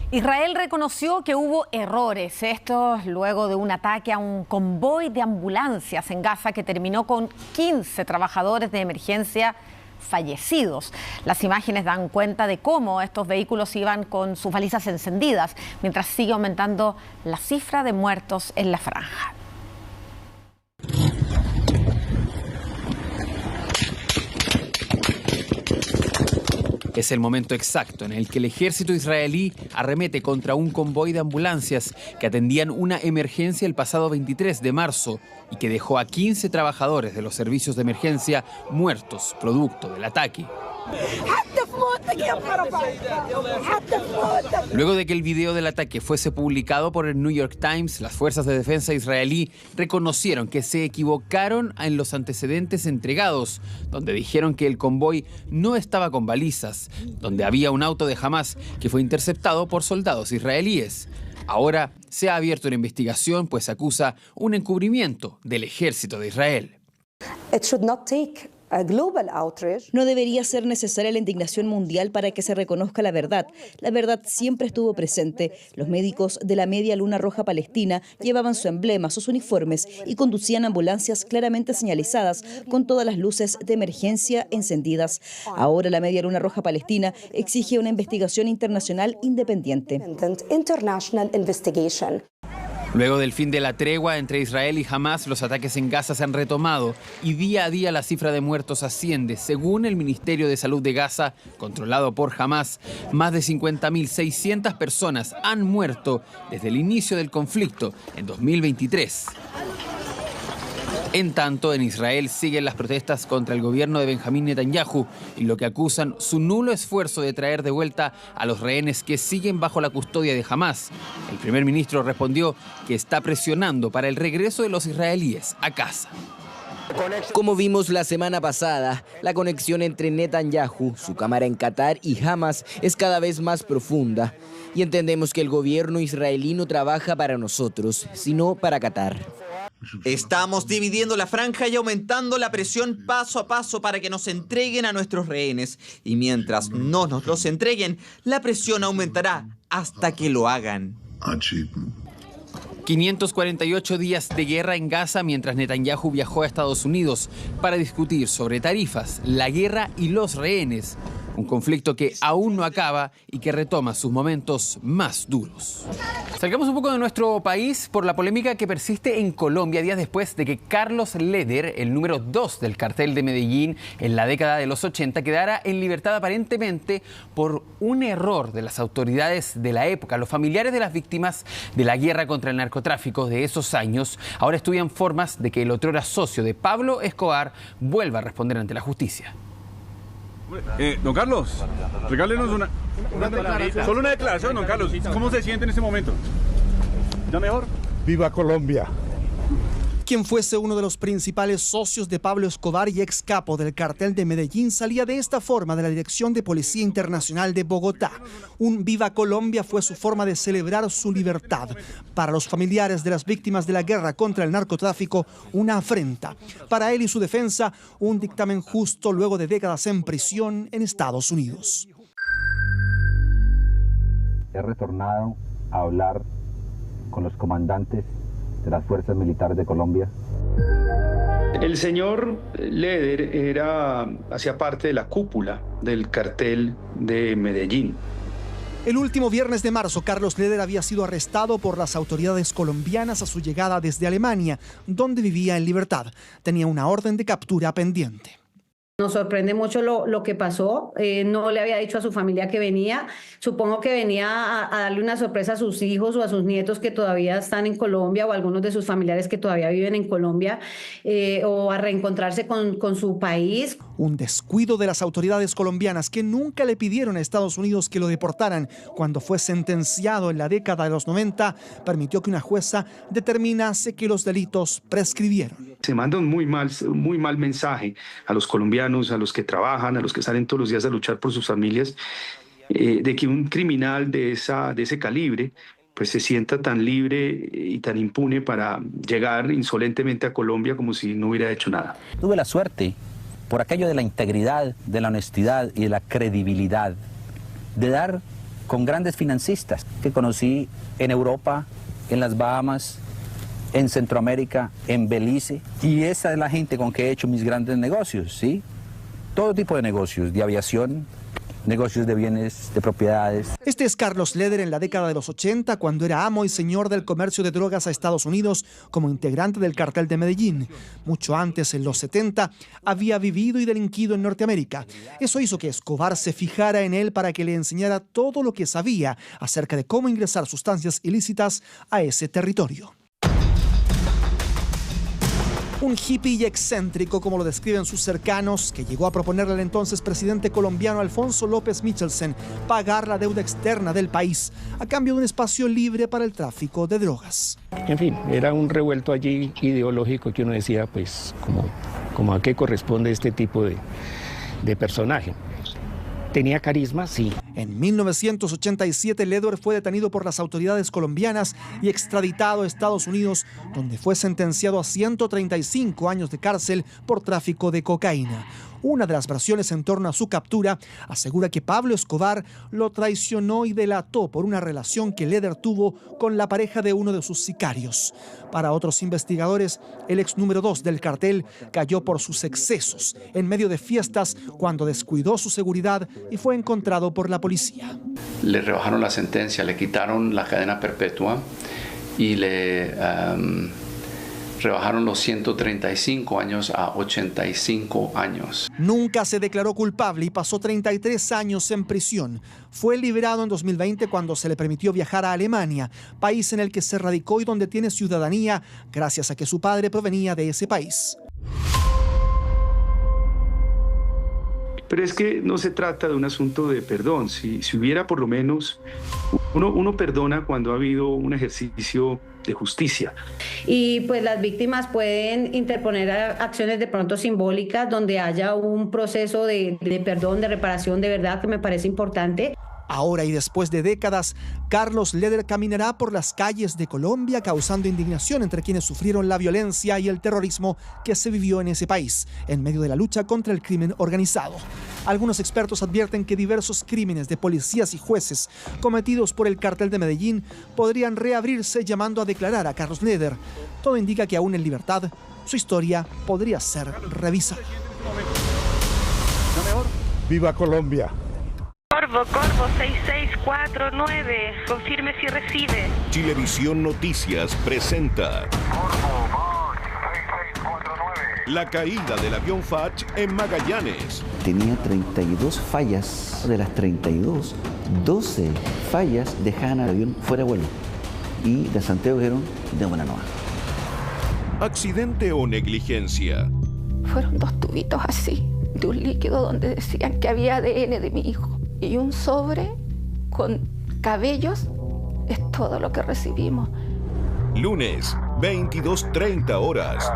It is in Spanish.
Israel reconoció que hubo errores, esto luego de un ataque a un convoy de ambulancias en Gaza que terminó con 15 trabajadores de emergencia fallecidos. Las imágenes dan cuenta de cómo estos vehículos iban con sus balizas encendidas, mientras sigue aumentando la cifra de muertos en la franja. Es el momento exacto en el que el ejército israelí arremete contra un convoy de ambulancias que atendían una emergencia el pasado 23 de marzo y que dejó a 15 trabajadores de los servicios de emergencia muertos producto del ataque. Luego de que el video del ataque fuese publicado por el New York Times, las fuerzas de defensa israelí reconocieron que se equivocaron en los antecedentes entregados, donde dijeron que el convoy no estaba con balizas, donde había un auto de Hamás que fue interceptado por soldados israelíes. Ahora se ha abierto una investigación, pues acusa un encubrimiento del ejército de Israel. No debería ser necesaria la indignación mundial para que se reconozca la verdad. La verdad siempre estuvo presente. Los médicos de la Media Luna Roja Palestina llevaban su emblema, sus uniformes y conducían ambulancias claramente señalizadas con todas las luces de emergencia encendidas. Ahora la Media Luna Roja Palestina exige una investigación internacional independiente. Luego del fin de la tregua entre Israel y Hamás, los ataques en Gaza se han retomado y día a día la cifra de muertos asciende. Según el Ministerio de Salud de Gaza, controlado por Hamás, más de 50.600 personas han muerto desde el inicio del conflicto en 2023. En tanto, en Israel siguen las protestas contra el gobierno de Benjamín Netanyahu y lo que acusan su nulo esfuerzo de traer de vuelta a los rehenes que siguen bajo la custodia de Hamás. El primer ministro respondió que está presionando para el regreso de los israelíes a casa. Como vimos la semana pasada, la conexión entre Netanyahu, su cámara en Qatar y Hamás es cada vez más profunda. Y entendemos que el gobierno israelí no trabaja para nosotros, sino para Qatar. Estamos dividiendo la franja y aumentando la presión paso a paso para que nos entreguen a nuestros rehenes. Y mientras no nos los entreguen, la presión aumentará hasta que lo hagan. 548 días de guerra en Gaza mientras Netanyahu viajó a Estados Unidos para discutir sobre tarifas, la guerra y los rehenes. Un conflicto que aún no acaba y que retoma sus momentos más duros. Salgamos un poco de nuestro país por la polémica que persiste en Colombia días después de que Carlos Leder, el número 2 del cartel de Medellín en la década de los 80, quedara en libertad aparentemente por un error de las autoridades de la época. Los familiares de las víctimas de la guerra contra el narcotráfico de esos años ahora estudian formas de que el otrora socio de Pablo Escobar vuelva a responder ante la justicia. Don Carlos, regálenos una declaración. Solo una declaración, don Carlos. ¿Cómo se siente en este momento? ¿Ya mejor? ¡Viva Colombia! Quien fuese uno de los principales socios de Pablo Escobar y ex capo del cartel de Medellín salía de esta forma de la Dirección de Policía Internacional de Bogotá. Un Viva Colombia fue su forma de celebrar su libertad. Para los familiares de las víctimas de la guerra contra el narcotráfico, una afrenta. Para él y su defensa, un dictamen justo luego de décadas en prisión en Estados Unidos. He retornado a hablar con los comandantes de las fuerzas militares de Colombia. El señor Leder hacía parte de la cúpula del cartel de Medellín. El último viernes de marzo, Carlos Leder había sido arrestado por las autoridades colombianas a su llegada desde Alemania, donde vivía en libertad. Tenía una orden de captura pendiente. Nos sorprende mucho lo que pasó. No le había dicho a su familia que venía. Supongo que venía a darle una sorpresa a sus hijos o a sus nietos que todavía están en Colombia o a algunos de sus familiares que todavía viven en Colombia o a reencontrarse con su país. Un descuido de las autoridades colombianas que nunca le pidieron a Estados Unidos que lo deportaran. Cuando fue sentenciado en la década de los 90, permitió que una jueza determinase que los delitos prescribieron. Se manda un muy mal mensaje a los colombianos, a los que trabajan, a los que salen todos los días a luchar por sus familias, de que un criminal de ese calibre pues se sienta tan libre y tan impune para llegar insolentemente a Colombia como si no hubiera hecho nada. Tuve la suerte, por aquello de la integridad, de la honestidad y de la credibilidad, de dar con grandes financistas que conocí en Europa, en las Bahamas, en Centroamérica, en Belice. Y esa es la gente con que he hecho mis grandes negocios, ¿sí? Todo tipo de negocios, de aviación, negocios de bienes, de propiedades. Este es Carlos Leder en la década de los 80, cuando era amo y señor del comercio de drogas a Estados Unidos como integrante del cartel de Medellín. Mucho antes, en los 70, había vivido y delinquido en Norteamérica. Eso hizo que Escobar se fijara en él para que le enseñara todo lo que sabía acerca de cómo ingresar sustancias ilícitas a ese territorio. Un hippie y excéntrico, como lo describen sus cercanos, que llegó a proponerle al entonces presidente colombiano Alfonso López Michelsen pagar la deuda externa del país a cambio de un espacio libre para el tráfico de drogas. En fin, era un revuelto allí ideológico que uno decía, pues, como a qué corresponde este tipo de personaje. ¿Tenía carisma? Sí. En 1987, Leder fue detenido por las autoridades colombianas y extraditado a Estados Unidos, donde fue sentenciado a 135 años de cárcel por tráfico de cocaína. Una de las versiones en torno a su captura asegura que Pablo Escobar lo traicionó y delató por una relación que Leder tuvo con la pareja de uno de sus sicarios. Para otros investigadores, el ex número 2 del cartel cayó por sus excesos en medio de fiestas cuando descuidó su seguridad y fue encontrado por la policía. Le rebajaron la sentencia, le quitaron la cadena perpetua y le rebajaron los 135 años a 85 años. Nunca se declaró culpable y pasó 33 años en prisión. Fue liberado en 2020 cuando se le permitió viajar a Alemania, país en el que se radicó y donde tiene ciudadanía gracias a que su padre provenía de ese país. Pero es que no se trata de un asunto de perdón. Si hubiera por lo menos, uno perdona cuando ha habido un ejercicio de justicia. Y pues las víctimas pueden interponer acciones de pronto simbólicas donde haya un proceso de perdón, de reparación, de verdad, que me parece importante. Ahora y después de décadas, Carlos Leder caminará por las calles de Colombia causando indignación entre quienes sufrieron la violencia y el terrorismo que se vivió en ese país, en medio de la lucha contra el crimen organizado. Algunos expertos advierten que diversos crímenes de policías y jueces cometidos por el cartel de Medellín podrían reabrirse llamando a declarar a Carlos Leder. Todo indica que aún en libertad, su historia podría ser revisada. ¡Viva Colombia! Corvo 6649, confirme si recibe. Chilevisión Noticias presenta la caída del avión Fach en Magallanes. Tenía 32 fallas, de las 32, 12 fallas dejaban al avión fuera de vuelo y de Santiago dijeron de buena nueva. ¿Accidente o negligencia? Fueron 2 tubitos así, de un líquido donde decían que había ADN de mi hijo. Y un sobre con cabellos es todo lo que recibimos. Lunes, 22:30 horas.